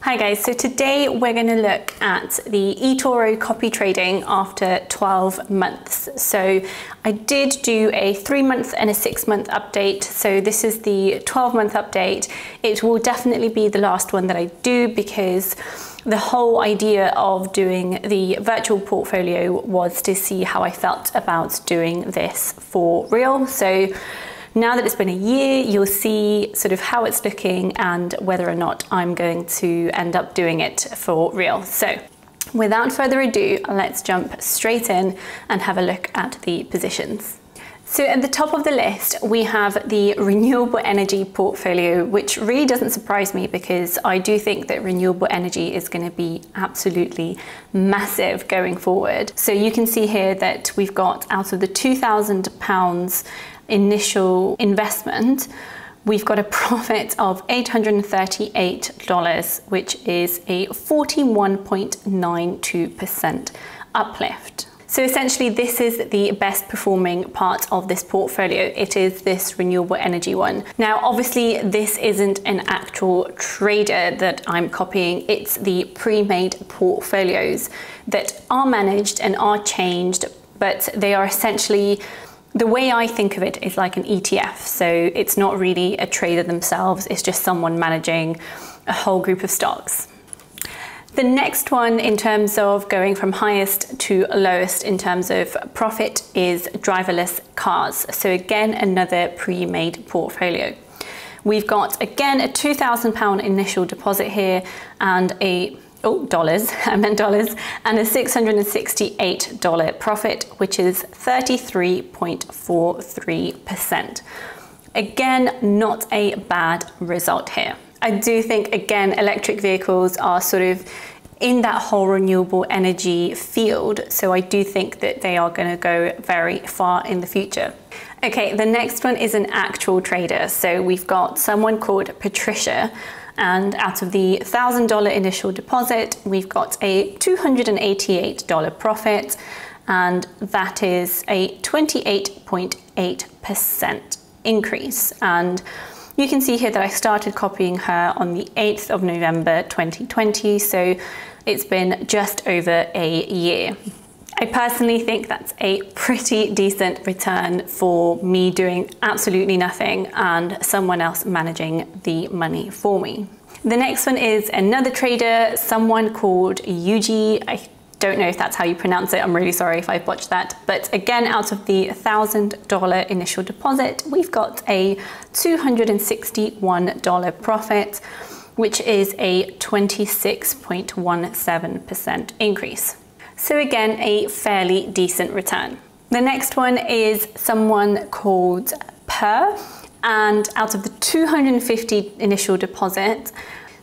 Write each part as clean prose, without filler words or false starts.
Hi guys, so today we're going to look at the Etoro copy trading after 12 months. So I did do a 3-month and a 6-month update. So this is the 12-month update. It will definitely be the last one that I do because the whole idea of doing the virtual portfolio was to see how I felt about doing this for real. So now that it's been a year, you'll see sort of how it's looking and whether or not I'm going to end up doing it for real. So without further ado, let's jump straight in and have a look at the positions. So at the top of the list, we have the renewable energy portfolio, which really doesn't surprise me because I do think that renewable energy is going to be absolutely massive going forward. So you can see here that we've got, out of the £2,000 initial investment, we've got a profit of $838, which is a 41.92% uplift. So essentially this is the best performing part of this portfolio. It is this renewable energy one. Now obviously this isn't an actual trader that I'm copying, it's the pre-made portfolios that are managed and are changed, but they are essentially, the way I think of it is like an ETF. So it's not really a trader themselves, it's just someone managing a whole group of stocks. The next one in terms of going from highest to lowest in terms of profit is Driverless Cars. So again, another pre-made portfolio. We've got again a £2,000 initial deposit here and dollars, and a $668 profit, which is 33.43%. Again, not a bad result here. I do think, again, electric vehicles are sort of in that whole renewable energy field. So I do think that they are going to go very far in the future. Okay, the next one is an actual trader. So we've got someone called Patricia, and out of the $1,000 initial deposit, we've got a $288 profit, and that is a 28.8% increase. And you can see here that I started copying her on the 8th of November 2020, so it's been just over a year. I personally think that's a pretty decent return for me doing absolutely nothing and someone else managing the money for me. The next one is another trader, someone called Yuji. I don't know if that's how you pronounce it. I'm really sorry if I botched that. But again, out of the $1,000 initial deposit, we've got a $261 profit, which is a 26.17% increase. So again, a fairly decent return. The next one is someone called Per, and out of the $250 initial deposit,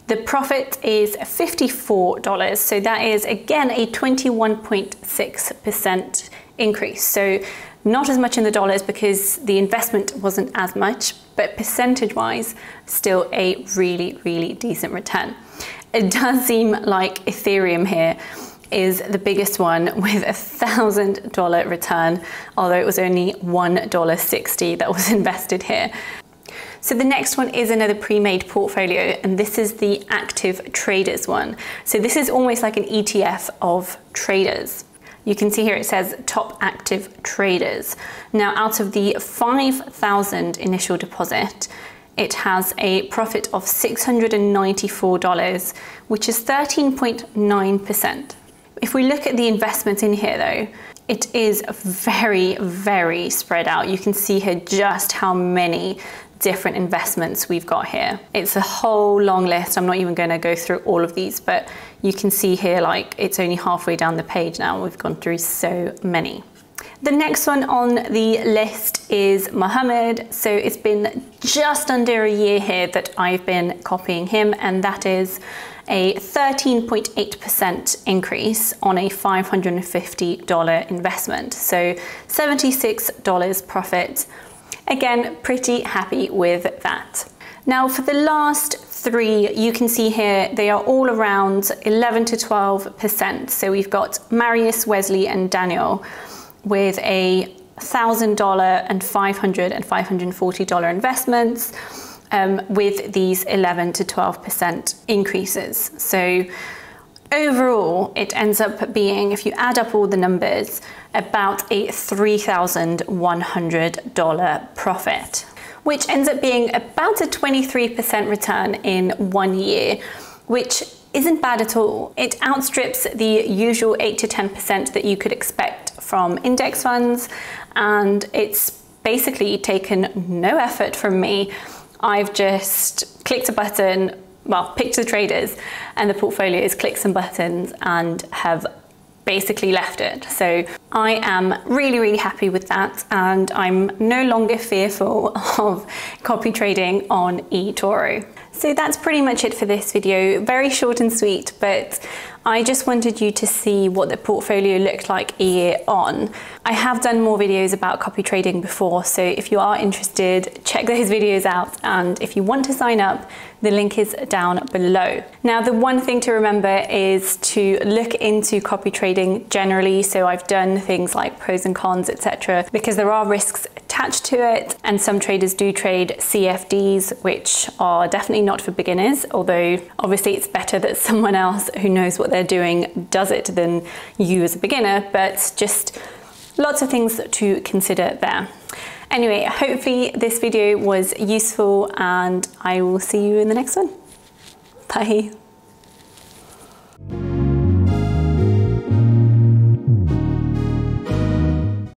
the profit is $54. So that is again a 21.6% increase. So not as much in the dollars because the investment wasn't as much, but percentage-wise, still a really, really decent return. It does seem like Ethereum here is the biggest one with a $1,000 return, although it was only $1.60 that was invested here. So the next one is another pre-made portfolio, and this is the active traders one. So this is almost like an ETF of traders. You can see here it says top active traders. Now out of the 5,000 initial deposit, it has a profit of $694, which is 13.9%. If we look at the investment in here though, it is very, very spread out. You can see here just how many different investments we've got here. It's a whole long list. I'm not even going to go through all of these, but you can see here like it's only halfway down the page now. We've gone through so many. The next one on the list is Mohammed. So it's been just under a year here that I've been copying him, and that is a 13.8% increase on a $550 investment. So $76 profit. Again, pretty happy with that. Now for the last three, you can see here, they are all around 11 to 12%. So we've got Marius, Wesley and Daniel with a $1,000 and $500 and $540 investments. with these 11 to 12% increases. So overall, it ends up being, if you add up all the numbers, about a $3,100 profit, which ends up being about a 23% return in 1 year, which isn't bad at all. It outstrips the usual 8 to 10% that you could expect from index funds, and it's basically taken no effort from me. I've just clicked a button, well, picked the traders and the portfolios, clicked some buttons and have basically left it. So I am really, really happy with that, and I'm no longer fearful of copy trading on Etoro. So that's pretty much it for this video. Very short and sweet, but I just wanted you to see what the portfolio looked like a year on. I have done more videos about copy trading before, so if you are interested, check those videos out, and if you want to sign up, the link is down below. Now, the one thing to remember is to look into copy trading generally. So I've done things like pros and cons, etc., because there are risks attached to it, and some traders do trade CFDs, which are definitely not for beginners, although obviously it's better that someone else who knows what they're doing does it than you as a beginner, but just lots of things to consider there. Anyway, hopefully this video was useful, and I will see you in the next one. Bye.